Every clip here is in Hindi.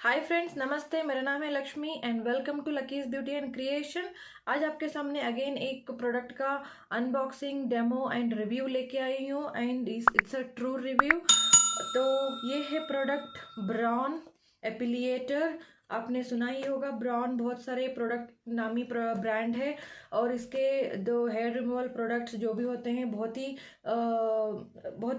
हाय फ्रेंड्स, नमस्ते। मेरा नाम है Lakshmi and welcome to Lucky's beauty and creation. आज आपके सामने अगेन एक प्रोडक्ट का अनबॉक्सिंग, डेमो एंड रिव्यू लेके आई हूँ and it's a true review. तो ये है प्रोडक्ट ब्राउन एपिलिएटर। आपने सुना ही होगा, ब्राउन बहुत सारे प्रोडक्ट नामी ब्रांड है और इसके दो हेयर रिमूवल प्रोडक्ट्स जो भी होते हैं बहुत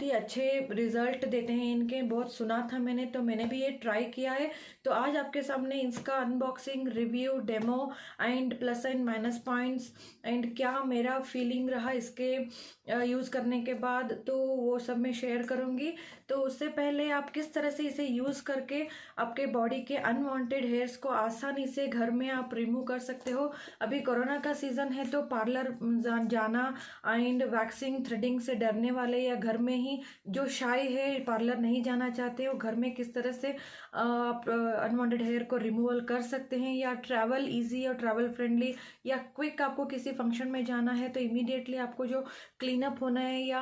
ही अच्छे रिजल्ट देते हैं इनके। बहुत सुना था मैंने, तो मैंने भी ये ट्राई किया है। तो आज आपके सामने इसका unboxing, review, demo and plus and minus points and क्या मेरा फीलिंग रहा इसके यूज़ करने के बाद, तो वो सब मैं शेयर करूँगी। तो उससे पहले आप किस तरह से इसे यूज़ करके आपके बॉडी के अनवांटेड हेयर्स को आसानी से घर में आप रिमूव कर सकते हो। अभी कोरोना का सीज़न है तो पार्लर जाना एंड वैक्सिंग, थ्रेडिंग से डरने वाले या घर में ही जो शाय है, पार्लर नहीं जाना चाहते हो, घर में किस तरह से आप अनवांटेड हेयर को रिमूवल कर सकते हैं, या ट्रैवल इजी और ट्रैवल फ्रेंडली या क्विक आपको किसी फंक्शन में जाना है तो इमीडिएटली आपको जो क्लीन अप होना है या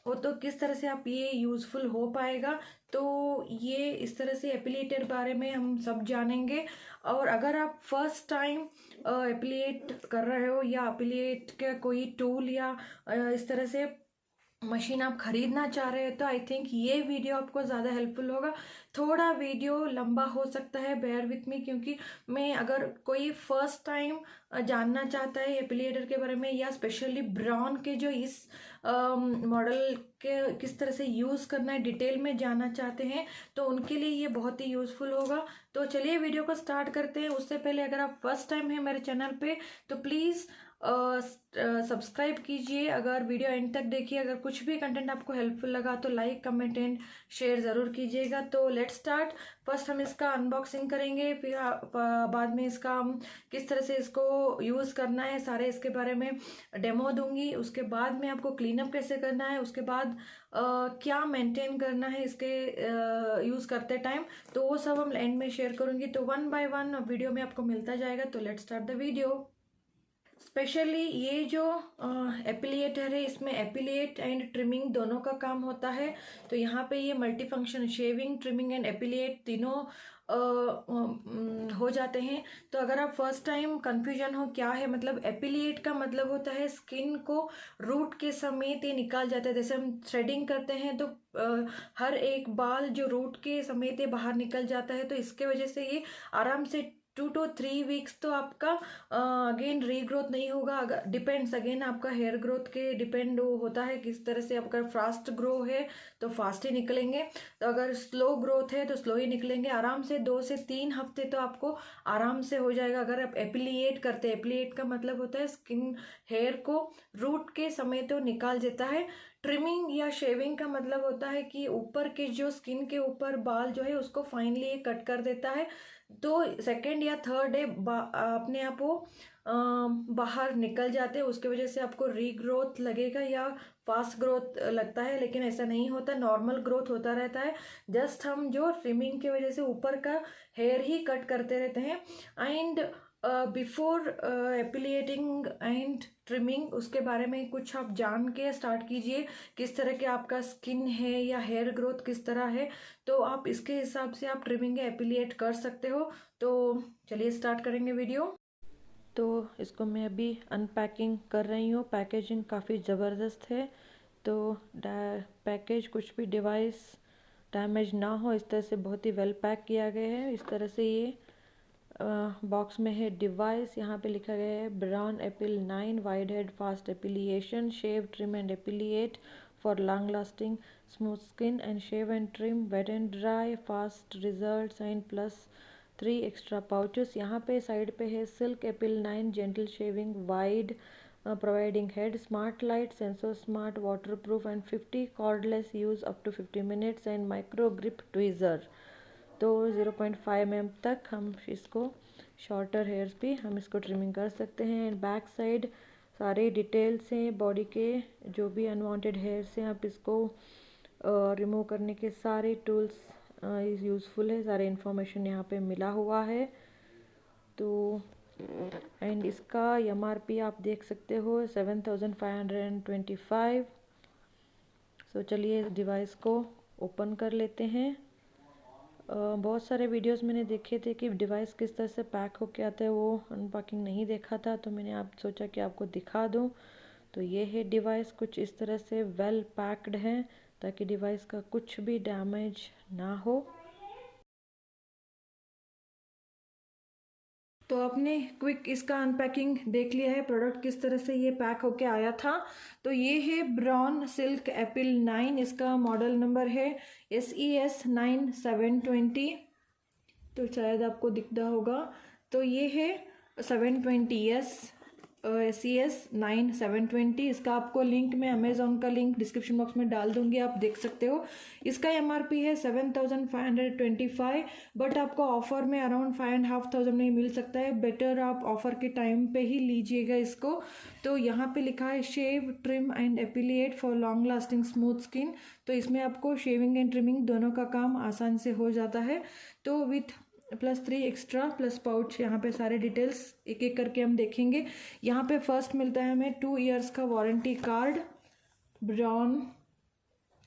हो, तो किस तरह से आप ये यूज़फुल हो पाएगा। तो ये इस तरह से एपिलेटर बारे में हम सब जानेंगे। और अगर आप फर्स्ट टाइम एपिलेट कर रहे हो या एपिलेट का कोई टूल या इस तरह से मशीन आप खरीदना चाह रहे हो, तो आई थिंक ये वीडियो आपको ज़्यादा हेल्पफुल होगा। थोड़ा वीडियो लंबा हो सकता है, बेयर विथ मी, क्योंकि मैं अगर कोई फर्स्ट टाइम जानना चाहता है एपिलेटर के बारे में या स्पेशली ब्राउन के जो इस मॉडल के किस तरह से यूज़ करना है डिटेल में जानना चाहते हैं, तो उनके लिए ये बहुत ही यूज़फुल होगा। तो चलिए वीडियो को स्टार्ट करते हैं। उससे पहले अगर आप फर्स्ट टाइम हैं मेरे चैनल पे तो प्लीज़ सब्सक्राइब कीजिए। अगर वीडियो एंड तक देखिए, अगर कुछ भी कंटेंट आपको हेल्पफुल लगा तो लाइक, कमेंट एंड शेयर ज़रूर कीजिएगा। तो लेट्स स्टार्ट। फर्स्ट हम इसका अनबॉक्सिंग करेंगे, फिर बाद में इसका हम किस तरह से इसको यूज़ करना है सारे इसके बारे में डेमो दूंगी। उसके बाद में आपको क्लीन अप कैसे करना है, उसके बाद क्या मेंटेन करना है इसके यूज़ करते टाइम, तो वो सब हम एंड में शेयर करूंगी। तो वन बाय वन वीडियो में आपको मिलता जाएगा। तो let's start the video. Specially ये जो एपिलिएटर है, इसमें एपिलिएट एंड ट्रिमिंग दोनों का काम होता है। तो यहाँ पे ये multi function shaving, trimming and appellate तीनों हो जाते हैं। तो अगर आप फर्स्ट टाइम कंफ्यूजन हो क्या है, मतलब एपिलिएट का मतलब होता है स्किन को रूट के समेत ये निकाल जाता है। जैसे हम थ्रेडिंग करते हैं तो हर एक बाल जो रूट के समेत ये बाहर निकल जाता है, तो इसके वजह से ये आराम से 2 to 3 वीक्स तो आपका अगेन रीग्रोथ नहीं होगा। अगर डिपेंड्स अगेन आपका हेयर ग्रोथ के डिपेंड होता है किस तरह से। आपका फास्ट ग्रो है तो फास्ट ही निकलेंगे, तो अगर स्लो ग्रोथ है तो स्लो ही निकलेंगे। आराम से 2 से 3 हफ्ते तो आपको आराम से हो जाएगा अगर आप एपिलिएट करते हैं। एपिलिएट का मतलब होता है स्किन हेयर को रूट के समय तो निकाल देता है। ट्रिमिंग या शेविंग का मतलब होता है कि ऊपर के जो स्किन के ऊपर बाल जो है उसको फाइनली कट कर देता है। तो सेकेंड या थर्ड डे अपने आप वो बाहर निकल जाते हैं। उसके वजह से आपको रीग्रोथ लगेगा या फास्ट ग्रोथ लगता है, लेकिन ऐसा नहीं होता, नॉर्मल ग्रोथ होता रहता है। जस्ट हम जो ट्रिमिंग की वजह से ऊपर का हेयर ही कट करते रहते हैं। एंड बिफोर एपिलिएटिंग एंड ट्रिमिंग उसके बारे में कुछ आप जान के स्टार्ट कीजिए, किस तरह के आपका स्किन है या हेयर ग्रोथ किस तरह है, तो आप इसके हिसाब से आप ट्रिमिंग या एपिलिएट कर सकते हो। तो चलिए स्टार्ट करेंगे वीडियो। तो इसको मैं अभी अनपैकिंग कर रही हूँ। पैकेजिंग काफ़ी ज़बरदस्त है। तो पैकेज कुछ भी डिवाइस डैमेज ना हो इस तरह से बहुत ही वेल पैक किया गया है। इस तरह से ये बॉक्स में है डिवाइस। यहाँ पे लिखा गया है Braun Epil 9 wide head fast epilation shave trim and epilate for long lasting smooth skin and shave and trim wet and dry fast results and plus 3 extra pouches. यहाँ पे साइड पे है Silk Epil 9 gentle shaving wide providing head smart light sensor smart waterproof and 50 cordless use up to 50 minutes and micro grip tweezer। तो 0.5 mm तक हम इसको शॉर्टर हेयर्स भी हम इसको ट्रिमिंग कर सकते हैं। एंड बैक साइड सारे डिटेल्स हैं बॉडी के, जो भी अनवांटेड हेयर्स हैं आप इसको रिमूव करने के सारे टूल्स यूज़फुल है। सारे इन्फॉर्मेशन यहाँ पे मिला हुआ है। तो एंड इसका MRP आप देख सकते हो 7525। सो चलिए इस डिवाइस को ओपन कर लेते हैं। बहुत सारे वीडियोस मैंने देखे थे कि डिवाइस किस तरह से पैक होके आता है, वो अनपैकिंग नहीं देखा था, तो मैंने आप सोचा कि आपको दिखा दूं। तो ये है डिवाइस, कुछ इस तरह से वेल पैक्ड है ताकि डिवाइस का कुछ भी डैमेज ना हो। तो आपने क्विक इसका अनपैकिंग देख लिया है, प्रोडक्ट किस तरह से ये पैक होके आया था। तो ये है ब्राउन सिल्क एपिल 9, इसका मॉडल नंबर है SES 9720। तो शायद आपको दिखता होगा। तो ये है 720 SES 9720। इसका आपको लिंक, मैं अमेज़ॉन का लिंक डिस्क्रिप्शन बॉक्स में डाल दूंगी, आप देख सकते हो। इसका MRP है 7525, बट आपको ऑफर में अराउंड 5500 में मिल सकता है। बेटर आप ऑफर के टाइम पे ही लीजिएगा इसको। तो यहाँ पे लिखा है shave, trim and epilate for long lasting smooth skin. तो इसमें आपको शेविंग एंड ट्रिमिंग दोनों का काम आसान से हो जाता है। तो विथ +3 एक्स्ट्रा प्लस पाउच, यहाँ पे सारे डिटेल्स एक एक करके हम देखेंगे। यहाँ पे फर्स्ट मिलता है हमें 2 इयर्स का वारंटी कार्ड ब्राउन।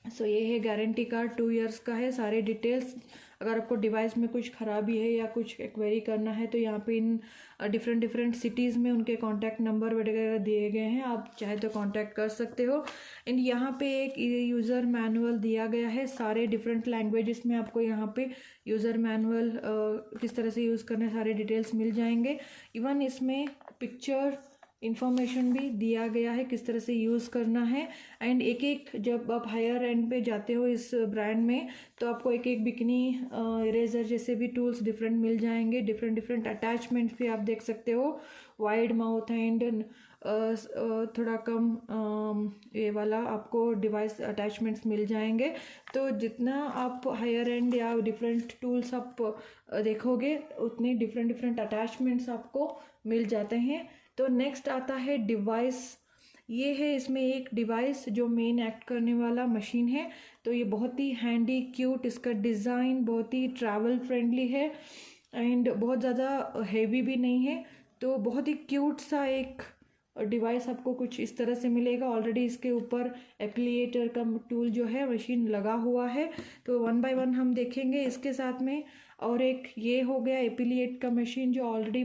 सो ये है गारंटी कार्ड, 2 इयर्स का है। सारे डिटेल्स, अगर आपको डिवाइस में कुछ खराबी है या कुछ एक्वेरी करना है तो यहाँ पे इन डिफरेंट सिटीज़ में उनके कॉन्टैक्ट नंबर वगैरह दिए गए हैं, आप चाहे तो कॉन्टैक्ट कर सकते हो। एंड यहाँ पे एक यूज़र मैनुअल दिया गया है, सारे डिफरेंट लैंग्वेजेस में आपको यहाँ पे यूज़र मैनुअल किस तरह से यूज़ करने सारे डिटेल्स मिल जाएंगे। इवन इसमें पिक्चर इन्फॉर्मेशन भी दिया गया है किस तरह से यूज़ करना है। एंड एक एक, जब आप हायर एंड पे जाते हो इस ब्रांड में, तो आपको एक एक बिकनी, इरेजर जैसे भी टूल्स डिफरेंट मिल जाएंगे। डिफरेंट अटैचमेंट्स भी आप देख सकते हो, वाइड माउथ एंड थोड़ा कम ये वाला आपको डिवाइस अटैचमेंट्स मिल जाएंगे। तो जितना आप हायर एंड या डिफरेंट टूल्स आप देखोगे, उतने डिफरेंट अटैचमेंट्स आपको मिल जाते हैं। तो नेक्स्ट आता है डिवाइस। ये है इसमें एक डिवाइस जो मेन एक्ट करने वाला मशीन है। तो ये बहुत ही हैंडी, क्यूट, इसका डिज़ाइन बहुत ही ट्रैवल फ्रेंडली है एंड बहुत ज़्यादा हेवी भी नहीं है। तो बहुत ही क्यूट सा एक डिवाइस आपको कुछ इस तरह से मिलेगा। ऑलरेडी इसके ऊपर एप्लीएटर का टूल जो है मशीन लगा हुआ है। तो 1 बाय 1 हम देखेंगे इसके साथ में। और एक ये हो गया एपिलिएट का मशीन जो ऑलरेडी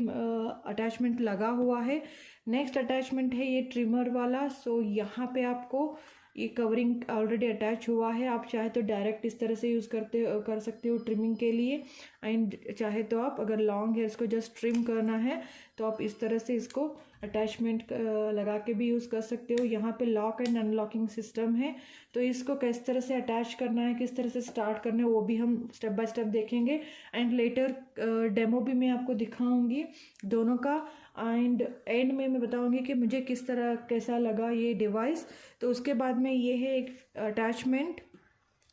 अटैचमेंट लगा हुआ है। नेक्स्ट अटैचमेंट है ये ट्रिमर वाला। सो यहाँ पे आपको ये कवरिंग ऑलरेडी अटैच हुआ है, आप चाहे तो डायरेक्ट इस तरह से यूज़ कर सकते हो ट्रिमिंग के लिए। एंड चाहे तो आप अगर लॉन्ग हेयर्स को जस्ट ट्रिम करना है तो आप इस तरह से इसको अटैचमेंट लगा के भी यूज़ कर सकते हो। यहाँ पे लॉक एंड अनलॉकिंग सिस्टम है। तो इसको किस तरह से अटैच करना है, किस तरह से स्टार्ट करना है, वो भी हम स्टेप बाय स्टेप देखेंगे। एंड लेटर डेमो भी मैं आपको दिखाऊंगी दोनों का। एंड एंड में मैं बताऊंगी कि मुझे किस तरह कैसा लगा ये डिवाइस। तो उसके बाद में ये है एक अटैचमेंट,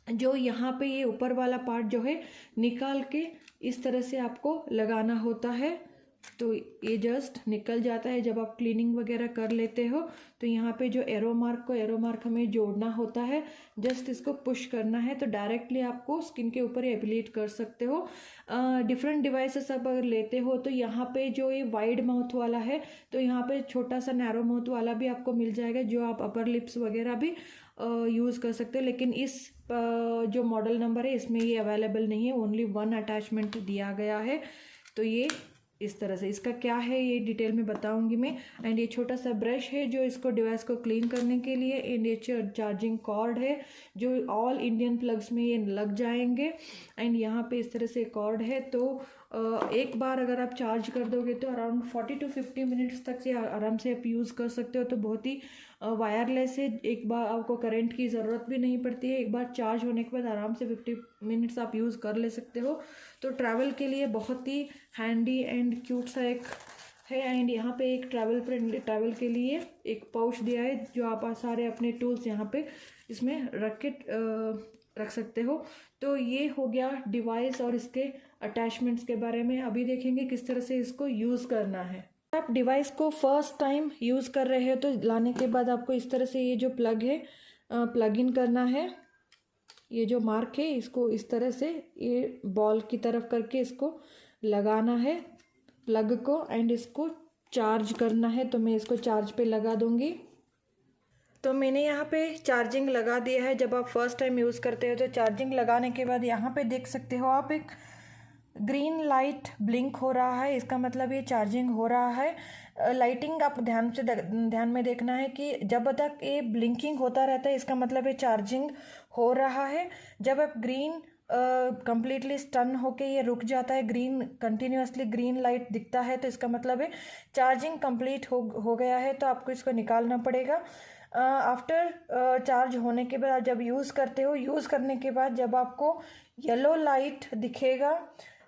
जो यहाँ पे ये ऊपर वाला पार्ट जो है निकाल के इस तरह से आपको लगाना होता है। तो ये जस्ट निकल जाता है जब आप क्लीनिंग वगैरह कर लेते हो। तो यहाँ पे जो एरो मार्क हमें जोड़ना होता है, जस्ट इसको पुश करना है तो डायरेक्टली आपको स्किन के ऊपर एप्लीट कर सकते हो। डिफरेंट डिवाइसेस आप अगर लेते हो तो यहाँ पे जो ये वाइड माउथ वाला है, तो यहाँ पे छोटा सा नैरो माउथ वाला भी आपको मिल जाएगा, जो आप अपर लिप्स वगैरह भी यूज़ कर सकते हो। लेकिन इस जो मॉडल नंबर है इसमें ये अवेलेबल नहीं है, ओनली 1 अटैचमेंट दिया गया है। तो ये इस तरह से, इसका क्या है ये डिटेल में बताऊंगी मैं। एंड ये छोटा सा ब्रश है जो इसको डिवाइस को क्लीन करने के लिए। एंड ये चार्जिंग कॉर्ड है जो ऑल इंडियन प्लग्स में ये लग जाएंगे। एंड यहाँ पे इस तरह से कॉर्ड है। तो एक बार अगर आप चार्ज कर दोगे तो अराउंड 40 to 50 मिनट्स तक से आराम से आप यूज़ कर सकते हो। तो बहुत ही वायरलेस है, एक बार आपको करंट की ज़रूरत भी नहीं पड़ती है। एक बार चार्ज होने के बाद आराम से 50 मिनट्स आप यूज़ कर ले सकते हो। तो ट्रैवल के लिए बहुत ही हैंडी एंड क्यूट सा एक है। एंड यहाँ पे एक ट्रैवल के लिए एक पाउच दिया है, जो आप सारे अपने टूल्स यहाँ पे इसमें रख सकते हो। तो ये हो गया डिवाइस और इसके अटैचमेंट्स के बारे में। अभी देखेंगे किस तरह से इसको यूज़ करना है। आप डिवाइस को फर्स्ट टाइम यूज़ कर रहे हो तो लाने के बाद आपको इस तरह से ये जो प्लग है प्लग इन करना है। ये जो मार्क है इसको इस तरह से ये बॉल की तरफ करके इसको लगाना है प्लग को, एंड इसको चार्ज करना है। तो मैं इसको चार्ज पे लगा दूंगी। तो मैंने यहाँ पे चार्जिंग लगा दिया है। जब आप फर्स्ट टाइम यूज़ करते हो तो चार्जिंग लगाने के बाद यहाँ पे देख सकते हो आप, एक ग्रीन लाइट ब्लिंक हो रहा है, इसका मतलब ये चार्जिंग हो रहा है। लाइटिंग आप ध्यान में देखना है कि जब तक ये ब्लिंकिंग होता रहता है इसका मतलब ये चार्जिंग हो रहा है। जब आप ग्रीन कंप्लीटली स्टन होके ये रुक जाता है, ग्रीन कंटिन्यूसली ग्रीन लाइट दिखता है, तो इसका मतलब है चार्जिंग कंप्लीट हो गया है। तो आपको इसको निकालना पड़ेगा। आफ्टर चार्ज होने के बाद जब यूज़ करते हो, यूज़ करने के बाद जब आपको येलो लाइट दिखेगा,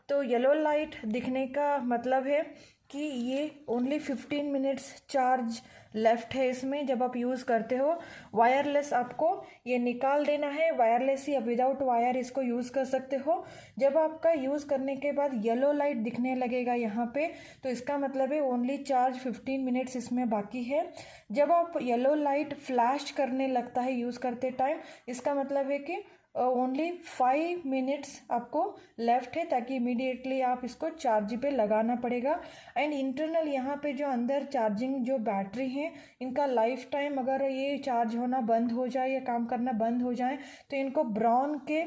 तो येलो लाइट दिखने का मतलब है कि ये ओनली 15 मिनट्स चार्ज लेफ्ट है इसमें। जब आप यूज़ करते हो वायरलेस आपको ये निकाल देना है, वायरलेस ही, विदाउट वायर इसको यूज़ कर सकते हो। जब आपका यूज़ करने के बाद येलो लाइट दिखने लगेगा यहाँ पे, तो इसका मतलब है ओनली चार्ज 15 मिनट्स इसमें बाकी है। जब आप येलो लाइट फ्लैश करने लगता है यूज़ करते टाइम, इसका मतलब है कि ओनली 5 मिनट्स आपको लेफ्ट है, ताकि इमीडिएटली आप इसको चार्ज पे लगाना पड़ेगा। एंड इंटरनल यहाँ पे जो अंदर चार्जिंग जो बैटरी है, इनका लाइफ टाइम अगर ये चार्ज होना बंद हो जाए या काम करना बंद हो जाए तो इनको ब्राउन के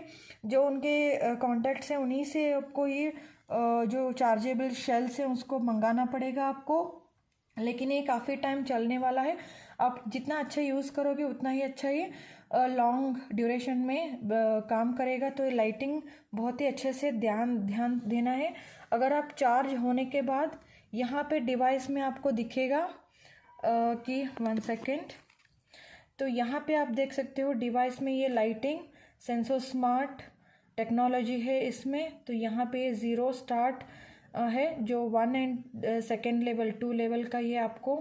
जो उनके कॉन्टैक्ट्स हैं उन्हीं से आपको ये जो चार्जेबल शेल्स हैं उसको मंगाना पड़ेगा आपको। लेकिन ये काफ़ी टाइम चलने वाला है। आप जितना अच्छा यूज़ करोगे उतना ही अच्छा ये लॉन्ग ड्यूरेशन में काम करेगा। तो ये लाइटिंग बहुत ही अच्छे से ध्यान देना है। अगर आप चार्ज होने के बाद यहाँ पे डिवाइस में आपको दिखेगा कि 1 सेकेंड, तो यहाँ पे आप देख सकते हो डिवाइस में ये लाइटिंग सेंसो स्मार्ट टेक्नोलॉजी है इसमें। तो यहाँ पे 0 स्टार्ट है, जो 1 एंड सेकेंड लेवल 2 लेवल का ये आपको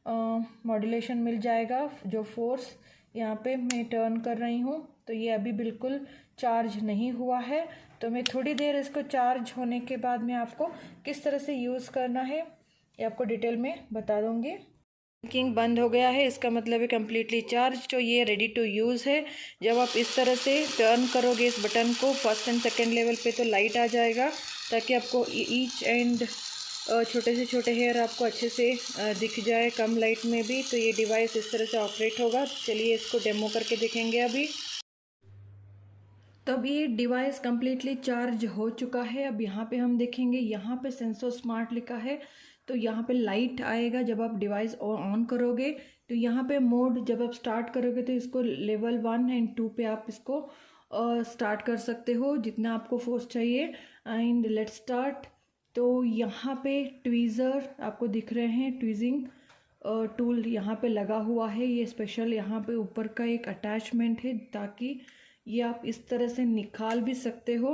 मॉड्यूलेशन मिल जाएगा। जो फोर्स यहाँ पे मैं टर्न कर रही हूँ, तो ये अभी बिल्कुल चार्ज नहीं हुआ है। तो मैं थोड़ी देर इसको चार्ज होने के बाद मैं आपको किस तरह से यूज़ करना है ये आपको डिटेल में बता दूँगी। ब्लिंकिंग बंद हो गया है, इसका मतलब है कम्प्लीटली चार्ज, तो ये रेडी टू यूज़ है। जब आप इस तरह से टर्न करोगे इस बटन को फर्स्ट एंड सेकेंड लेवल पे, तो लाइट आ जाएगा, ताकि आपको ईच एंड छोटे से छोटे हेयर आपको अच्छे से दिख जाए कम लाइट में भी। तो ये डिवाइस इस तरह से ऑपरेट होगा। चलिए इसको डेमो करके देखेंगे अभी। तब ये डिवाइस कम्प्लीटली चार्ज हो चुका है। अब यहाँ पे हम देखेंगे, यहाँ पे सेंसो स्मार्ट लिखा है, तो यहाँ पे लाइट आएगा जब आप डिवाइस ऑन करोगे। तो यहाँ पे मोड जब आप स्टार्ट करोगे तो इसको लेवल 1 एंड 2 पे आप इसको स्टार्ट कर सकते हो, जितना आपको फोर्स चाहिए। And let's start. तो यहाँ पे ट्वीज़र आपको दिख रहे हैं, ट्वीजिंग टूल यहाँ पे लगा हुआ है। ये स्पेशल यहाँ पे ऊपर का एक अटैचमेंट है, ताकि ये आप इस तरह से निकाल भी सकते हो।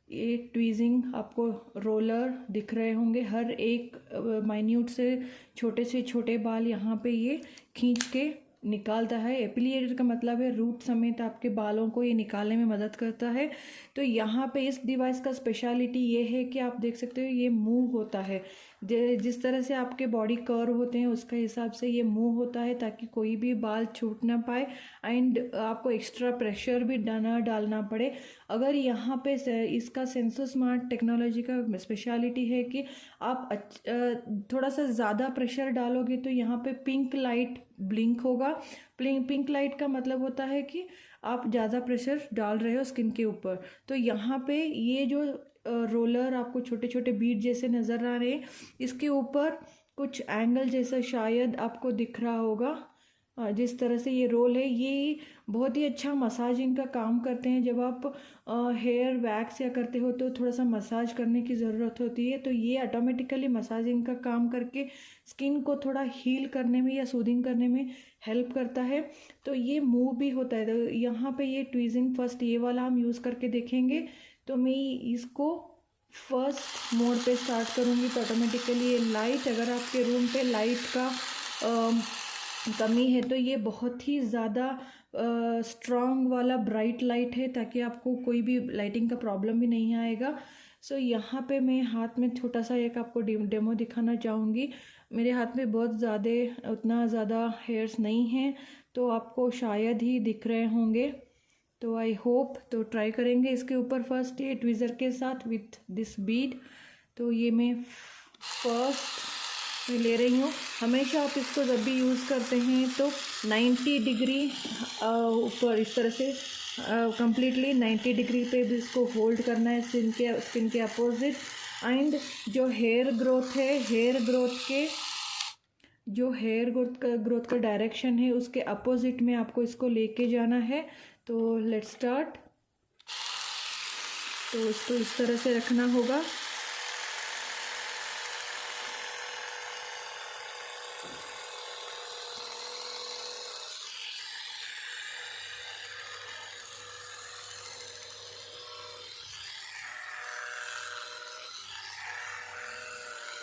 ये ट्वीजिंग आपको रोलर दिख रहे होंगे, हर एक माइन्यूट से छोटे बाल यहाँ पे ये खींच के निकालता है। एपिलिएटर का मतलब है रूट समेत आपके बालों को ये निकालने में मदद करता है। तो यहाँ पे इस डिवाइस का स्पेशलिटी ये है कि आप देख सकते हो ये मूव होता है, जिस तरह से आपके बॉडी कर्व होते हैं उसके हिसाब से ये मूव होता है, ताकि कोई भी बाल छूट ना पाए एंड आपको एक्स्ट्रा प्रेशर भी ना डालना पड़े। अगर यहाँ पे इसका सेंसो स्मार्ट टेक्नोलॉजी का स्पेशलिटी है कि आप थोड़ा सा ज़्यादा प्रेशर डालोगे तो यहाँ पे पिंक लाइट ब्लिंक होगा। पिंक लाइट का मतलब होता है कि आप ज़्यादा प्रेशर डाल रहे हो स्किन के ऊपर। तो यहाँ पे ये जो रोलर आपको छोटे छोटे बीड जैसे नज़र आ रहे हैं, इसके ऊपर कुछ एंगल जैसा शायद आपको दिख रहा होगा। जिस तरह से ये रोल है, ये बहुत ही अच्छा मसाजिंग का काम करते हैं। जब आप हेयर वैक्स या करते हो तो थोड़ा सा मसाज करने की ज़रूरत होती है, तो ये ऑटोमेटिकली मसाजिंग का काम करके स्किन को थोड़ा हील करने में या सूदिंग करने में हेल्प करता है। तो ये मूव भी होता है। तो यहाँ पे ये ट्वीजिंग फर्स्ट ये वाला हम यूज़ करके देखेंगे। तो मैं इसको फर्स्ट मोड पे स्टार्ट करूँगी, तो ऑटोमेटिकली ये लाइट, अगर आपके रूम पे लाइट का कमी है तो ये बहुत ही ज़्यादा स्ट्रॉन्ग वाला ब्राइट लाइट है, ताकि आपको कोई भी लाइटिंग का प्रॉब्लम भी नहीं आएगा। सो यहाँ पे मैं हाथ में छोटा सा एक आपको डेमो दिखाना चाहूँगी। मेरे हाथ में उतना ज़्यादा हेयर्स नहीं हैं, तो आपको शायद ही दिख रहे होंगे। तो आई होप, तो ट्राई करेंगे इसके ऊपर फर्स्ट ये ट्विज़र के साथ विथ दिस बीड। तो ये मैं फर्स्ट मैं ले रही हूँ। हमेशा आप इसको जब भी यूज़ करते हैं तो 90 डिग्री ऊपर इस तरह से कम्प्लीटली 90 डिग्री पे भी इसको होल्ड करना है स्किन के अपोजिट। एंड जो हेयर ग्रोथ है, हेयर ग्रोथ का डायरेक्शन है उसके अपोजिट में आपको इसको लेके जाना है। तो लेट्स स्टार्ट। तो इसको इस तरह से रखना होगा।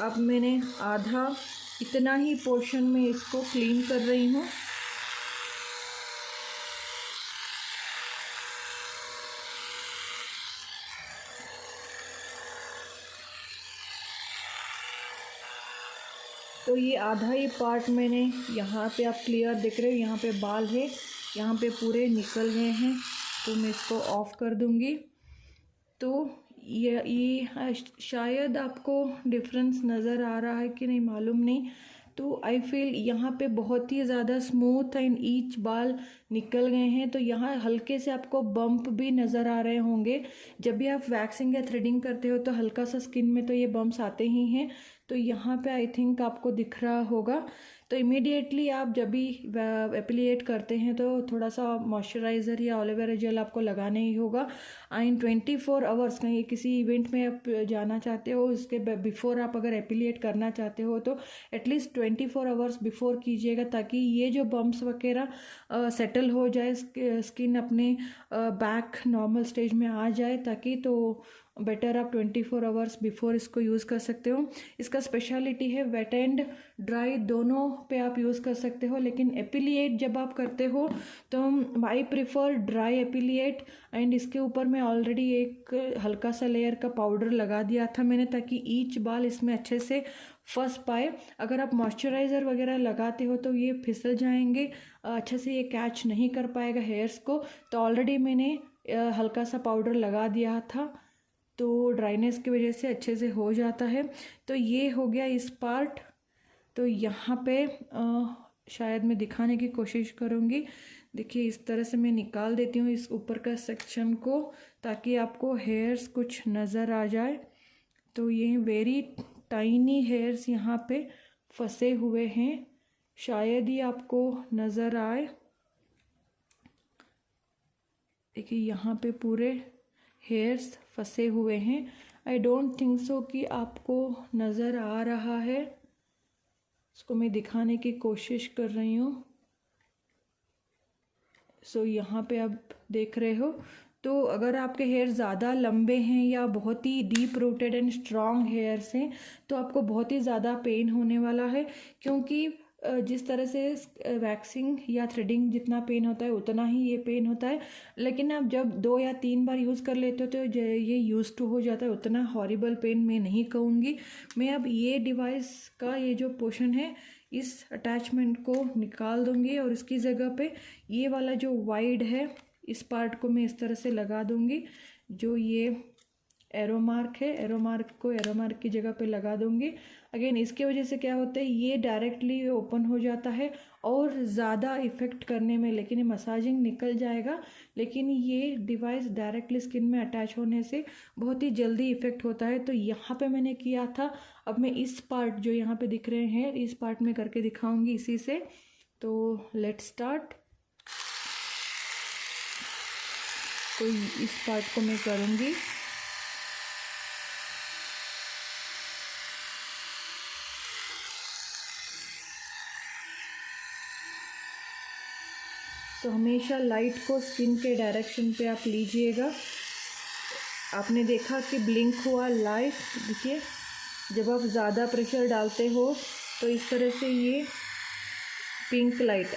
अब मैंने आधा इतना ही पोर्शन में इसको क्लीन कर रही हूँ। तो ये आधा ही पार्ट मैंने यहाँ पे आप क्लियर देख रहे हो, यहाँ पे बाल है, यहाँ पे पूरे निकल गए हैं। तो मैं इसको ऑफ कर दूँगी। तो ये शायद आपको डिफरेंस नज़र आ रहा है कि नहीं मालूम नहीं। तो आई फील यहाँ पे बहुत ही ज़्यादा स्मूथ एंड ईच बाल निकल गए हैं। तो यहाँ हल्के से आपको बम्प भी नज़र आ रहे होंगे। जब भी आप वैक्सिंग या थ्रेडिंग करते हो तो हल्का सा स्किन में तो ये बम्प्स आते ही हैं। तो यहाँ पे आई थिंक आपको दिख रहा होगा। तो इमीडिएटली आप जब भी एप्लीएट करते हैं तो थोड़ा सा मॉइस्चराइज़र या एलोवेरा जेल आपको लगाना ही होगा। एंड 24 आवर्स कहीं किसी इवेंट में आप जाना चाहते हो उसके बिफोर आप अगर एप्लीएट करना चाहते हो तो एटलीस्ट 24 आवर्स बिफोर कीजिएगा, ताकि ये जो बम्प्स वगैरह सेटल हो जाए, स्किन अपने बैक नॉर्मल स्टेज में आ जाए, ताकि तो बेटर आप 24 आवर्स बिफोर इसको यूज़ कर सकते हो। इसका स्पेशलिटी है वेट एंड ड्राई दोनों पे आप यूज़ कर सकते हो, लेकिन एपिलिएट जब आप करते हो तो I prefer dry appellate. And इसके ऊपर मैं ऑलरेडी एक हल्का सा लेयर का पाउडर लगा दिया था मैंने, ताकि ईच बाल इसमें अच्छे से फंस पाए। अगर आप मॉइस्चराइज़र वगैरह लगाते हो तो ये फिसल जाएंगे, अच्छे से ये कैच नहीं कर पाएगा हेयर्स को। तो ऑलरेडी मैंने हल्का सा पाउडर लगा दिया था, तो ड्राइनेस की वजह से अच्छे से हो जाता है। तो ये हो गया इस पार्ट। तो यहाँ पे शायद मैं दिखाने की कोशिश करूँगी। देखिए इस तरह से मैं निकाल देती हूँ इस ऊपर का सेक्शन को, ताकि आपको हेयर्स कुछ नज़र आ जाए। तो ये वेरी टाइनी हेयर्स यहाँ पे फंसे हुए हैं, शायद ही आपको नज़र आए। देखिए यहाँ पे पूरे हेयर्स फंसे हुए हैं। आई डोंट थिंक सो कि आपको नज़र आ रहा है। इसको मैं दिखाने की कोशिश कर रही हूँ। सो यहाँ पे आप देख रहे हो। तो अगर आपके हेयर ज़्यादा लंबे हैं या बहुत ही deep rooted and strong hairs हैं तो आपको बहुत ही ज़्यादा पेन होने वाला है, क्योंकि जिस तरह से वैक्सिंग या थ्रेडिंग जितना पेन होता है उतना ही ये पेन होता है। लेकिन आप जब 2 या 3 बार यूज़ कर लेते हो तो ये यूज़ टू हो जाता है। उतना हॉरिबल पेन मैं नहीं कहूँगी। मैं अब ये डिवाइस का ये जो पोर्शन है इस अटैचमेंट को निकाल दूँगी और इसकी जगह पे ये वाला जो वाइड है इस पार्ट को मैं इस तरह से लगा दूँगी। जो ये एरो मार्क है, एरो मार्क को एरो मार्क की जगह पे लगा दूँगी। अगेन इसके वजह से क्या होता है, ये डायरेक्टली ओपन हो जाता है और ज़्यादा इफ़ेक्ट करने में, लेकिन ये मसाजिंग निकल जाएगा, लेकिन ये डिवाइस डायरेक्टली स्किन में अटैच होने से बहुत ही जल्दी इफ़ेक्ट होता है। तो यहाँ पे मैंने किया था। अब मैं इस पार्ट जो यहाँ पे दिख रहे हैं इस पार्ट में करके दिखाऊँगी इसी से। तो लेट्स स्टार्ट। तो इस पार्ट को मैं करूँगी। तो हमेशा लाइट को स्किन के डायरेक्शन पे आप लीजिएगा। आपने देखा कि ब्लिंक हुआ लाइट, देखिए जब आप ज़्यादा प्रेशर डालते हो तो इस तरह से ये पिंक लाइट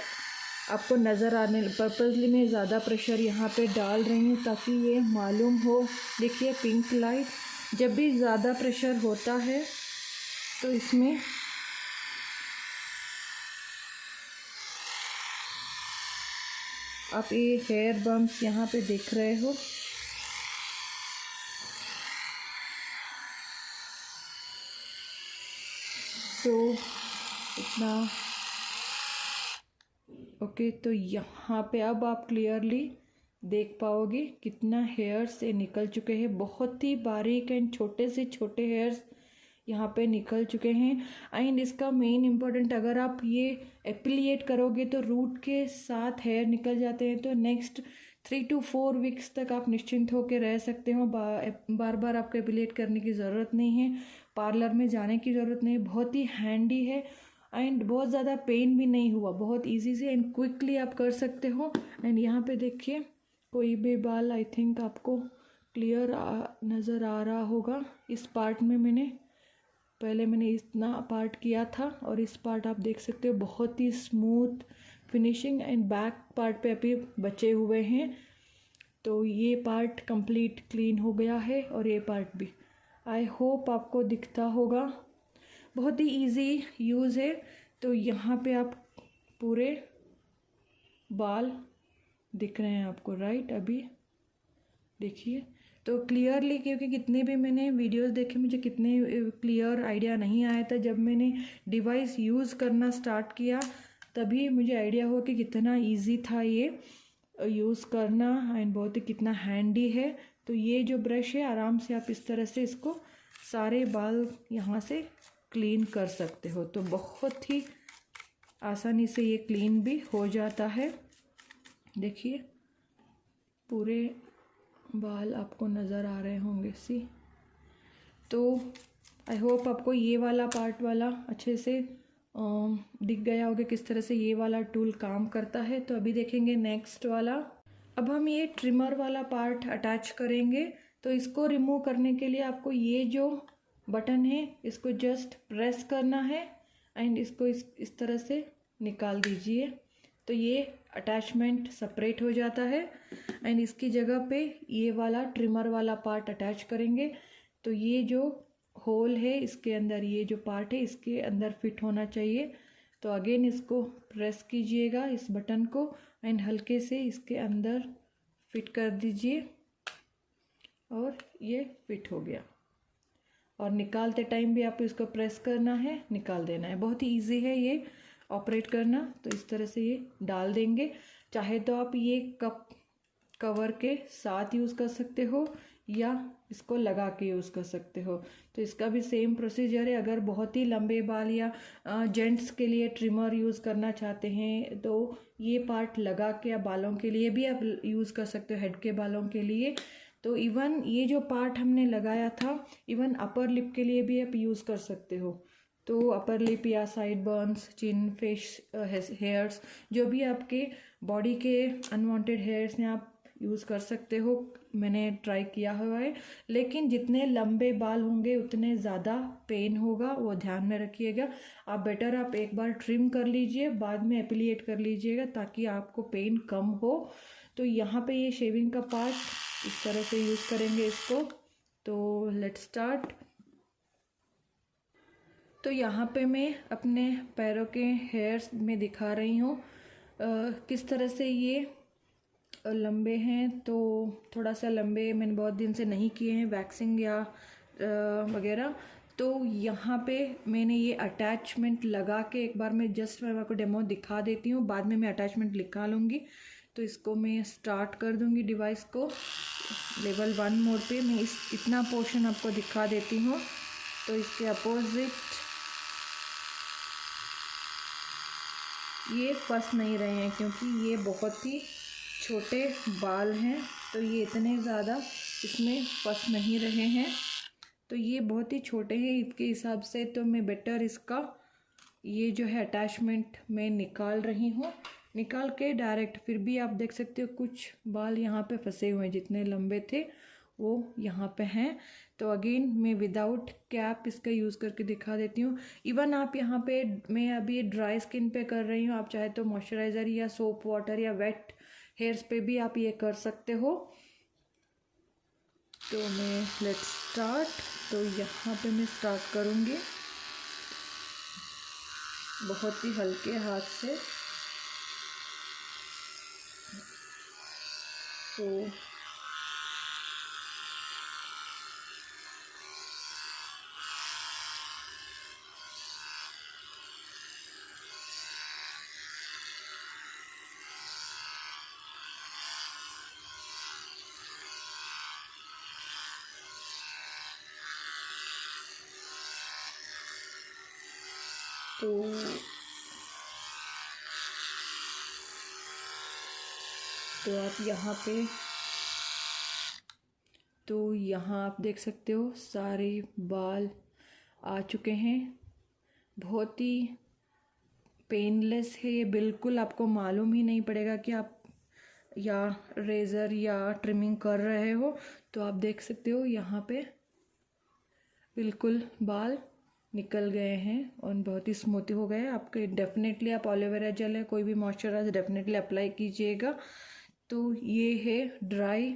आपको नज़र आने। पर्पसली मैं ज़्यादा प्रेशर यहाँ पे डाल रही हूँ ताकि ये मालूम हो। देखिए पिंक लाइट। जब भी ज़्यादा प्रेशर होता है तो इसमें आप ये हेयर बम्प्स यहाँ पे देख रहे हो। तो इतना। ओके, तो यहाँ पे अब आप क्लियरली देख पाओगे कितना हेयर्स से निकल चुके हैं। बहुत ही बारीक एंड छोटे से छोटे हेयर्स यहाँ पे निकल चुके हैं। एंड इसका मेन इम्पोर्टेंट, अगर आप ये एप्लीएट करोगे तो रूट के साथ हेयर निकल जाते हैं, तो नेक्स्ट 3 to 4 वीक्स तक आप निश्चिंत होकर रह सकते हो। बार बार आपको एप्लीएट करने की ज़रूरत नहीं है, पार्लर में जाने की ज़रूरत नहीं है। बहुत ही हैंडी है एंड बहुत ज़्यादा पेन भी नहीं हुआ, बहुत इजी से एंड क्विकली आप कर सकते हो। एंड यहाँ पे देखिए कोई भी बाल आई थिंक आपको क्लियर नज़र आ रहा होगा। इस पार्ट में मैंने इतना पार्ट किया था और इस पार्ट आप देख सकते हो बहुत ही smooth finishing and back part पे अभी बचे हुए हैं। तो ये पार्ट कंप्लीट क्लीन हो गया है और ये पार्ट भी। आई होप आपको दिखता होगा, बहुत ही इजी यूज़ है। तो यहाँ पे आप पूरे बाल दिख रहे हैं आपको, राइट? अभी देखिए तो क्लियरली, क्योंकि कितने भी मैंने वीडियोस देखे मुझे कितने क्लियर आइडिया नहीं आया था। जब मैंने डिवाइस यूज़ करना स्टार्ट किया तभी मुझे आइडिया हुआ कि कितना इजी था ये यूज़ करना एंड बहुत ही कितना हैंडी है। तो ये जो ब्रश है आराम से आप इस तरह से इसको सारे बाल यहाँ से क्लीन कर सकते हो। तो बहुत ही आसानी से ये क्लीन भी हो जाता है। देखिए पूरे बाल आपको नज़र आ रहे होंगे सी। तो आई होप आपको ये वाला पार्ट वाला अच्छे से दिख गया होगा किस तरह से ये वाला टूल काम करता है। तो अभी देखेंगे नेक्स्ट वाला। अब हम ये ट्रिमर वाला पार्ट अटैच करेंगे। तो इसको रिमूव करने के लिए आपको ये जो बटन है इसको जस्ट प्रेस करना है एंड इसको इस तरह से निकाल दीजिए। तो ये अटैचमेंट सेपरेट हो जाता है एंड इसकी जगह पे ये वाला ट्रिमर वाला पार्ट अटैच करेंगे। तो ये जो होल है इसके अंदर ये जो पार्ट है इसके अंदर फिट होना चाहिए। तो अगेन इसको प्रेस कीजिएगा इस बटन को एंड हल्के से इसके अंदर फिट कर दीजिए और ये फिट हो गया। और निकालते टाइम भी आपको इसको प्रेस करना है, निकाल देना है। बहुत ही ईजी है ये ऑपरेट करना। तो इस तरह से ये डाल देंगे। चाहे तो आप ये कप कवर के साथ यूज़ कर सकते हो या इसको लगा के यूज़ कर सकते हो। तो इसका भी सेम प्रोसीजर है। अगर बहुत ही लंबे बाल या जेंट्स के लिए ट्रिमर यूज़ करना चाहते हैं तो ये पार्ट लगा के या बालों के लिए भी आप यूज़ कर सकते हो, हेड के बालों के लिए। तो इवन ये जो पार्ट हमने लगाया था इवन अपर लिप के लिए भी आप यूज़ कर सकते हो। तो अपर लिप या साइड बर्न्स, चिन, फेस हेयर्स, जो भी आपके बॉडी के अनवांटेड हेयर्स हैं आप यूज़ कर सकते हो। मैंने ट्राई किया हुआ है, लेकिन जितने लंबे बाल होंगे उतने ज़्यादा पेन होगा, वो ध्यान में रखिएगा। आप बेटर आप एक बार ट्रिम कर लीजिए, बाद में एप्लीएट कर लीजिएगा ताकि आपको पेन कम हो। तो यहाँ पे ये शेविंग का पार्ट इस तरह से यूज़ करेंगे इसको। तो लेट्स स्टार्ट। तो यहाँ पे मैं अपने पैरों के हेयर्स में दिखा रही हूँ किस तरह से ये लंबे हैं। तो थोड़ा सा लंबे मैंने बहुत दिन से नहीं किए हैं वैक्सिंग या वगैरह। तो यहाँ पे मैंने ये अटैचमेंट लगा के एक बार मैं जस्ट मैं आपको डेमो दिखा देती हूँ, बाद में मैं अटैचमेंट लिखा लूँगी। तो इसको मैं स्टार्ट कर दूँगी डिवाइस को लेवल 1 मोड पे। मैं इतना पोर्शन आपको दिखा देती हूँ। तो इसके अपोजिट ये फंस नहीं रहे हैं क्योंकि ये बहुत ही छोटे बाल हैं, तो ये इतने ज़्यादा इसमें फंस नहीं रहे हैं। तो ये बहुत ही छोटे हैं इसके हिसाब से। तो मैं बेटर इसका ये जो है अटैचमेंट मैं निकाल रही हूँ, निकाल के डायरेक्ट। फिर भी आप देख सकते हो कुछ बाल यहाँ पे फंसे हुए हैं, जितने लंबे थे वो यहाँ पे हैं। तो अगेन मैं विदाउट कैप इसका यूज़ करके दिखा देती हूँ। इवन आप यहाँ पे, मैं अभी ड्राई स्किन पे कर रही हूँ, आप चाहे तो मॉइस्चराइज़र या सोप वाटर या वेट हेयर्स पे भी आप ये कर सकते हो। तो मैं लेट्स स्टार्ट। तो यहाँ पे मैं स्टार्ट करूँगी बहुत ही हल्के हाथ से। तो तो आप यहाँ आप देख सकते हो सारे बाल आ चुके हैं। बहुत ही पेनलेस है ये, बिल्कुल आपको मालूम ही नहीं पड़ेगा कि आप या रेज़र या ट्रिमिंग कर रहे हो। तो आप देख सकते हो यहाँ पे बिल्कुल बाल निकल गए हैं और बहुत ही स्मूथ हो गए। आपके डेफिनेटली आप एलोवेरा जेल है कोई भी मॉइस्चराइजर डेफिनेटली अप्लाई कीजिएगा। तो ये है ड्राई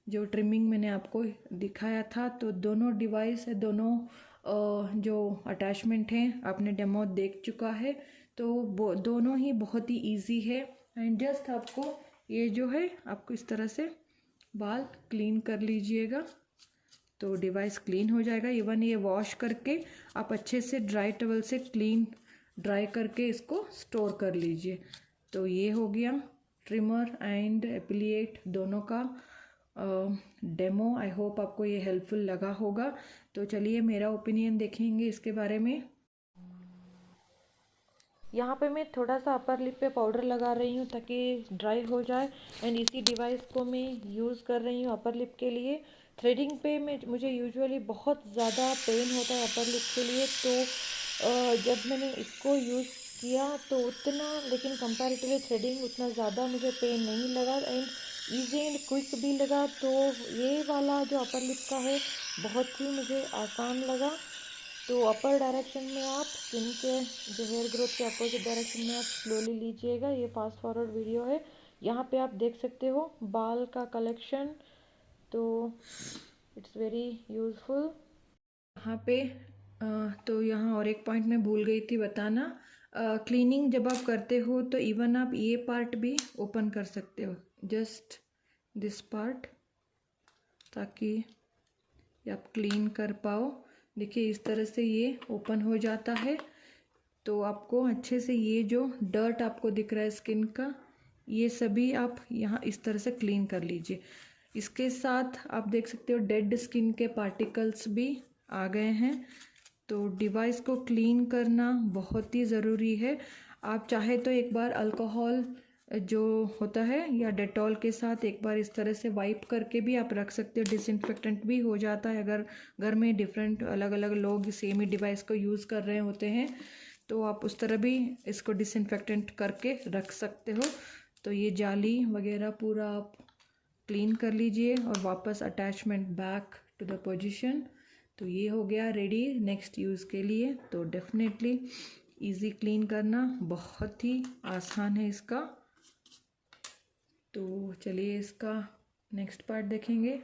जो ट्रिमिंग मैंने आपको दिखाया था। तो दोनों डिवाइस है, दोनों जो अटैचमेंट हैं आपने डेमो देख चुका है। तो दोनों ही बहुत ही इजी है एंड जस्ट आपको ये जो है आपको इस तरह से बाल क्लीन कर लीजिएगा तो डिवाइस क्लीन हो जाएगा। इवन ये वॉश करके आप अच्छे से ड्राई टवल से ड्राई करके इसको स्टोर कर लीजिए। तो ये हो गया ट्रिमर एंड एप्लिएट दोनों का डेमो। आई होप आपको ये हेल्पफुल लगा होगा। तो चलिए मेरा ओपिनियन देखेंगे इसके बारे में। यहाँ पे मैं थोड़ा सा अपर लिप पे पाउडर लगा रही हूँ ताकि ड्राई हो जाए एंड इसी डिवाइस को मैं यूज़ कर रही हूँ अपर लिप के लिए। थ्रेडिंग पे मुझे यूजुअली बहुत ज़्यादा पेन होता है अपर लिप के लिए। तो जब मैंने इसको यूज़ किया तो उतना, लेकिन कंपैरेटिवली थ्रेडिंग उतना ज़्यादा मुझे पेन नहीं लगा एंड ईजी एंड क्विक भी लगा। तो ये वाला जो अपर लिप का है बहुत ही मुझे आसान लगा। तो अपर डायरेक्शन में आप स्किन के जो हेयर ग्रोथ के अपोजिट डायरेक्शन में आप स्लोली लीजिएगा। ये फास्ट फॉरवर्ड वीडियो है। यहाँ पे आप देख सकते हो बाल का कलेक्शन, तो इट्स वेरी यूज़फुल। यहाँ पे तो यहाँ और एक पॉइंट मैं भूल गई थी बताना। क्लीनिंग जब आप करते हो तो इवन आप ये पार्ट भी ओपन कर सकते हो, जस्ट दिस पार्ट, ताकि आप क्लीन कर पाओ। देखिए इस तरह से ये ओपन हो जाता है। तो आपको अच्छे से ये जो डर्ट आपको दिख रहा है स्किन का, ये सभी आप यहाँ इस तरह से क्लीन कर लीजिए। इसके साथ आप देख सकते हो डेड स्किन के पार्टिकल्स भी आ गए हैं। तो डिवाइस को क्लीन करना बहुत ही ज़रूरी है। आप चाहे तो एक बार अल्कोहल जो होता है या डेटॉल के साथ एक बार इस तरह से वाइप करके भी आप रख सकते हो, डिसइंफेक्टेंट भी हो जाता है। अगर घर में डिफरेंट अलग अलग लोग सेम ही डिवाइस को यूज़ कर रहे होते हैं तो आप उस तरह भी इसको डिसइंफेक्टेंट करके रख सकते हो। तो ये जाली वगैरह पूरा आप क्लीन कर लीजिए और वापस attachment back to the position. तो ये हो गया रेडी नेक्स्ट यूज़ के लिए। तो डेफिनेटली इजी क्लीन करना बहुत ही आसान है इसका। तो चलिए इसका नेक्स्ट पार्ट देखेंगे।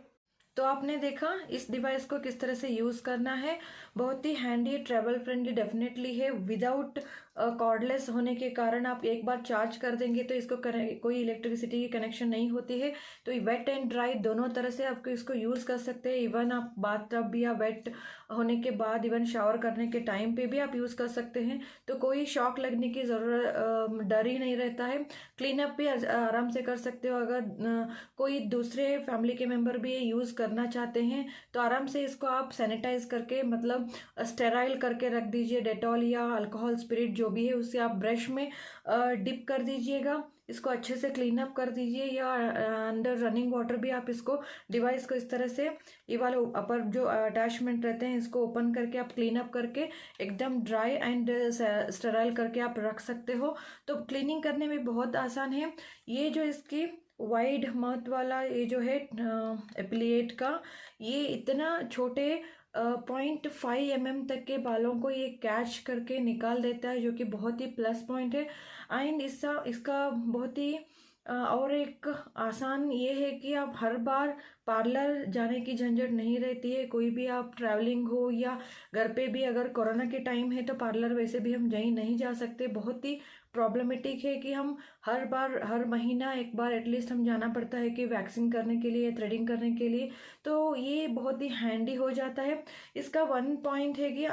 तो आपने देखा इस डिवाइस को किस तरह से यूज़ करना है। बहुत ही हैंडी, ट्रैवल फ्रेंडली डेफिनेटली है। विदाउट कॉर्डलेस होने के कारण आप एक बार चार्ज कर देंगे तो इसको कोई इलेक्ट्रिसिटी की कनेक्शन नहीं होती है। तो वेट एंड ड्राई दोनों तरह से आपको इसको यूज़ कर सकते हैं। इवन आप बाथ टब या वेट होने के बाद इवन शावर करने के टाइम पे भी आप यूज़ कर सकते हैं। तो कोई शॉक लगने की ज़रूरत, डर ही नहीं रहता है। क्लीन अप भी आराम से कर सकते हो। अगर कोई दूसरे फैमिली के मेम्बर भी ये यूज़ करना चाहते हैं तो आराम से इसको आप सैनिटाइज करके, मतलब स्टेराइल करके रख दीजिए। डेटॉल या अल्कोहल स्पिरिट जो भी है उससे आप ब्रश में डिप कर दीजिएगा, इसको अच्छे से क्लीन अप कर दीजिए। या अंडर रनिंग वाटर भी आप इसको डिवाइस को इस तरह से ये वाले अपर जो अटैचमेंट रहते हैं इसको ओपन करके आप क्लीन अप करके एकदम ड्राई एंड स्टेराइल करके आप रख सकते हो। तो क्लीनिंग करने में बहुत आसान है। ये जो इसकी वाइड माउथ वाला ये जो है एप्लिएट का, ये इतना छोटे 0.5 mm तक के बालों को ये कैच करके निकाल देता है, जो कि बहुत ही प्लस पॉइंट है। एंड इसका बहुत ही और एक आसान ये है कि आप हर बार पार्लर जाने की झंझट नहीं रहती है। कोई भी आप ट्रैवलिंग हो या घर पे भी, अगर कोरोना के टाइम है तो पार्लर वैसे भी हम नहीं जा सकते। बहुत ही प्रॉब्लमेटिक है कि हम हर बार हर महीना एक बार एटलीस्ट हम जाना पड़ता है कि वैक्सिंग करने के लिए, थ्रेडिंग करने के लिए। तो ये बहुत ही हैंडी हो जाता है। इसका वन पॉइंट है कि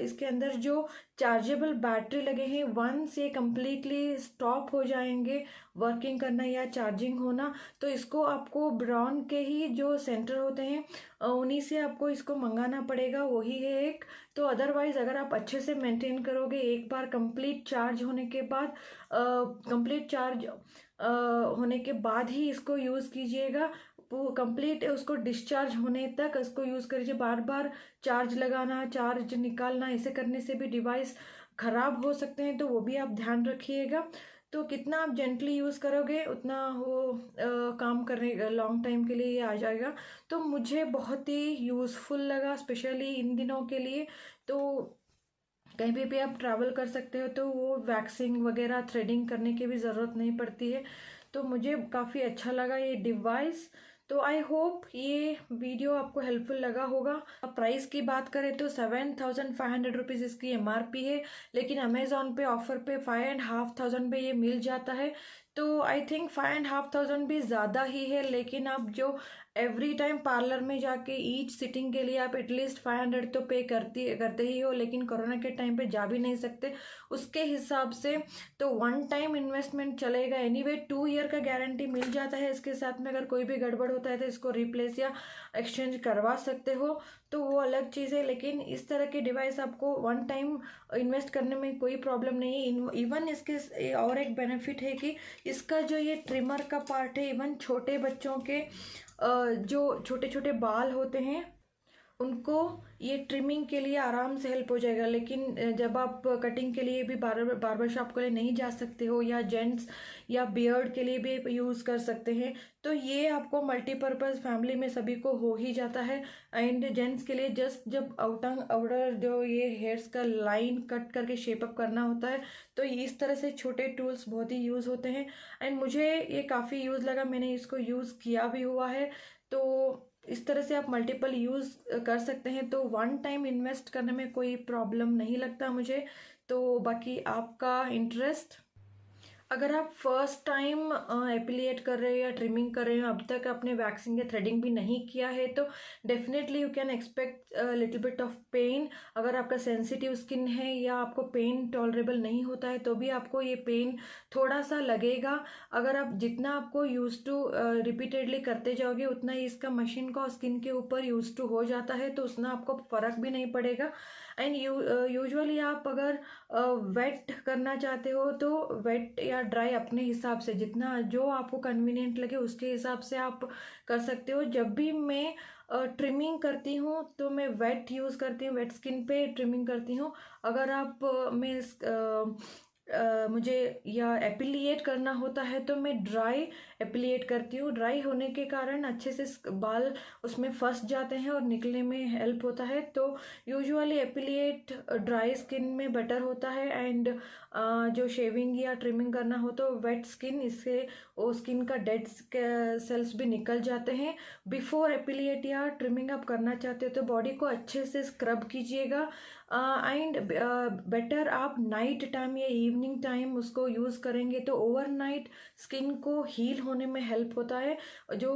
इसके अंदर जो चार्जेबल बैटरी लगे हैं, वंस ये कम्प्लीटली स्टॉप हो जाएंगे वर्किंग करना या चार्जिंग होना, तो इसको आपको ब्राउन के ही जो सेंटर होते हैं उन्हीं से आपको इसको मंगाना पड़ेगा, वही है एक। तो अदरवाइज़ अगर आप अच्छे से मेंटेन करोगे, एक बार कंप्लीट चार्ज होने के बाद होने के बाद ही इसको यूज़ कीजिएगा। वो कंप्लीट उसको डिस्चार्ज होने तक इसको यूज़ करिए। बार बार चार्ज लगाना, चार्ज निकालना, ऐसे करने से भी डिवाइस ख़राब हो सकते हैं, तो वो भी आप ध्यान रखिएगा। तो कितना आप जेंटली यूज़ करोगे उतना वो काम करने लॉन्ग टाइम के लिए ये आ जाएगा। तो मुझे बहुत ही यूज़फुल लगा, स्पेशली इन दिनों के लिए। तो कहीं भी आप ट्रैवल कर सकते हो तो वो वैक्सिंग वगैरह थ्रेडिंग करने की भी ज़रूरत नहीं पड़ती है। तो मुझे काफ़ी अच्छा लगा ये डिवाइस। तो आई होप ये वीडियो आपको हेल्पफुल लगा होगा। अब प्राइस की बात करें तो 7,500 रुपीज़ इसकी MRP है, लेकिन अमेज़ॉन पे ऑफ़र पे 5,500 पे ये मिल जाता है। तो आई थिंक 5,500 भी ज़्यादा ही है, लेकिन आप जो एवरी टाइम पार्लर में जाके ईच सिटिंग के लिए आप एटलीस्ट 500 तो पे करते ही हो, लेकिन कोरोना के टाइम पे जा भी नहीं सकते, उसके हिसाब से तो वन टाइम इन्वेस्टमेंट चलेगा। एनीवे 2 ईयर का गारंटी मिल जाता है इसके साथ में। अगर कोई भी गड़बड़ होता है तो इसको रिप्लेस या एक्सचेंज करवा सकते हो, तो वो अलग चीज़ है। लेकिन इस तरह के डिवाइस आपको वन टाइम इन्वेस्ट करने में कोई प्रॉब्लम नहीं है। इवन इसके और एक बेनिफिट है कि इसका जो ये ट्रिमर का पार्ट है, इवन छोटे बच्चों के जो छोटे छोटे बाल होते हैं उनको ये ट्रिमिंग के लिए आराम से हेल्प हो जाएगा। लेकिन जब आप कटिंग के लिए भी बार्बर शॉप के लिए नहीं जा सकते हो, या जेंट्स या बियर्ड के लिए भी यूज़ कर सकते हैं, तो ये आपको मल्टीपर्पज़ फैमिली में सभी को हो ही जाता है। एंड जेंट्स के लिए जस्ट जब आउटर जो ये हेयर्स का लाइन कट करके शेप अप करना होता है, तो इस तरह से छोटे टूल्स बहुत ही यूज़ होते हैं। एंड मुझे ये काफ़ी यूज़ लगा, मैंने इसको यूज़ किया भी हुआ है। तो इस तरह से आप मल्टीपल यूज़ कर सकते हैं। तो वन टाइम इन्वेस्ट करने में कोई प्रॉब्लम नहीं लगता मुझे। तो बाकी आपका इंटरेस्ट, अगर आप फर्स्ट टाइम एपिलिएट कर रहे हो या ट्रिमिंग कर रहे हो, अब तक आपने वैक्सिंग या थ्रेडिंग भी नहीं किया है, तो definitely you can expect little bit of pain. अगर आपका सेंसिटिव स्किन है या आपको पेन टॉलरेबल नहीं होता है, तो भी आपको ये पेन थोड़ा सा लगेगा। अगर आप जितना आपको यूज टू रिपीटेडली करते जाओगे, उतना ही इसका मशीन का स्किन के ऊपर यूज टू हो जाता है, तो उतना आपको फ़र्क भी नहीं पड़ेगा। एंड यूजुअली आप अगर वेट करना चाहते हो तो वेट या ड्राई अपने हिसाब से, जितना जो आपको कन्वीनियंट लगे उसके हिसाब से आप कर सकते हो। जब भी मैं ट्रिमिंग करती हूँ तो मैं वेट यूज़ करती हूँ, वेट स्किन पे ट्रिमिंग करती हूँ। अगर आप मुझे या एपिलिएट करना होता है तो मैं ड्राई एपिलिएट करती हूँ। ड्राई होने के कारण अच्छे से बाल उसमें फंस जाते हैं और निकलने में हेल्प होता है। तो यूजुअली एपिलिएट ड्राई स्किन में बेटर होता है। एंड जो शेविंग या ट्रिमिंग करना हो तो वेट स्किन, इससे वो स्किन का डेड सेल्स भी निकल जाते हैं। बिफोर एपिलिएट या ट्रिमिंग आप करना चाहते हो तो बॉडी को अच्छे से स्क्रब कीजिएगा। एंड बेटर आप नाइट टाइम या इवनिंग टाइम उसको यूज़ करेंगे तो ओवरनाइट स्किन को हील होने में हेल्प होता है। जो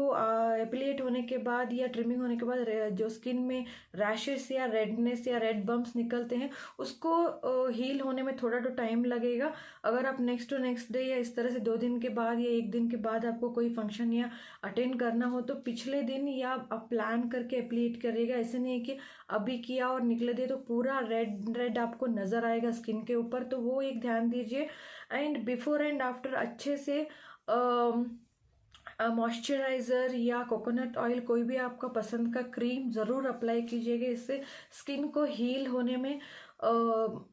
एपिलिएट होने के बाद या ट्रिमिंग होने के बाद जो स्किन में रैशेस या रेडनेस या रेड बम्प्स निकलते हैं, उसको हील होने में थोड़ा तो टाइम लगेगा। अगर आप नेक्स्ट टू नेक्स्ट डे या इस तरह से 2 दिन के बाद या 1 दिन के बाद आपको कोई फंक्शन या अटेंड करना हो, तो पिछले दिन या आप प्लान करके एप्लीट करिएगा। ऐसे नहीं है कि अभी किया और निकले दे तो पूरा रेड रेड आपको नज़र आएगा स्किन के ऊपर, तो वो एक ध्यान दीजिए। एंड बिफोर एंड आफ्टर अच्छे से मॉइस्चराइज़र या कोकोनट ऑयल, कोई भी आपका पसंद का क्रीम ज़रूर अप्लाई कीजिएगा। इससे स्किन को हील होने में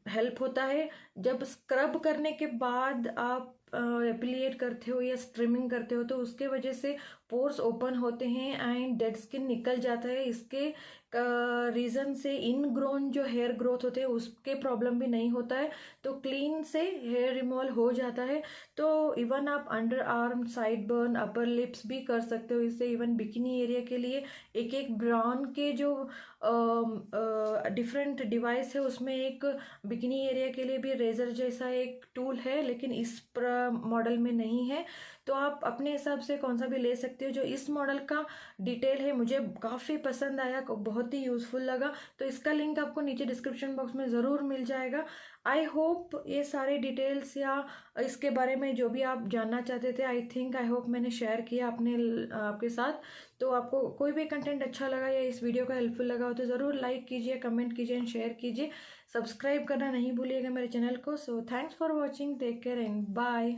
हेल्प होता है। जब स्क्रब करने के बाद आप एपिलिएट करते हो या स्ट्रिमिंग करते हो तो उसके वजह से पोर्स ओपन होते हैं एंड डेड स्किन निकल जाता है। इसके रीज़न से इनग्रोन जो हेयर ग्रोथ होते हैं उसके प्रॉब्लम भी नहीं होता है, तो क्लीन से हेयर रिमूवल हो जाता है। तो इवन आप under arm, side burn, upper lips भी कर सकते हो इससे। इवन बिकिनी एरिया के लिए एक एक ब्राउन के जो डिफरेंट डिवाइस है, उसमें एक बिकिनी एरिया के लिए भी रेजर जैसा एक टूल है, लेकिन इस मॉडल में नहीं है। तो आप अपने हिसाब से कौन सा भी ले सकते हो। जो इस मॉडल का डिटेल है मुझे काफ़ी पसंद आया, बहुत ही यूज़फुल लगा, तो इसका लिंक आपको नीचे डिस्क्रिप्शन बॉक्स में ज़रूर मिल जाएगा। आई होप ये सारे डिटेल्स या इसके बारे में जो भी आप जानना चाहते थे, आई होप मैंने शेयर किया आपके साथ। तो आपको कोई भी कंटेंट अच्छा लगा या इस वीडियो का हेल्पफुल लगा हो तो ज़रूर लाइक कीजिए, कमेंट कीजिए एंड शेयर कीजिए। सब्सक्राइब करना नहीं भूलिएगा मेरे चैनल को। So thanks for watching, take care and bye.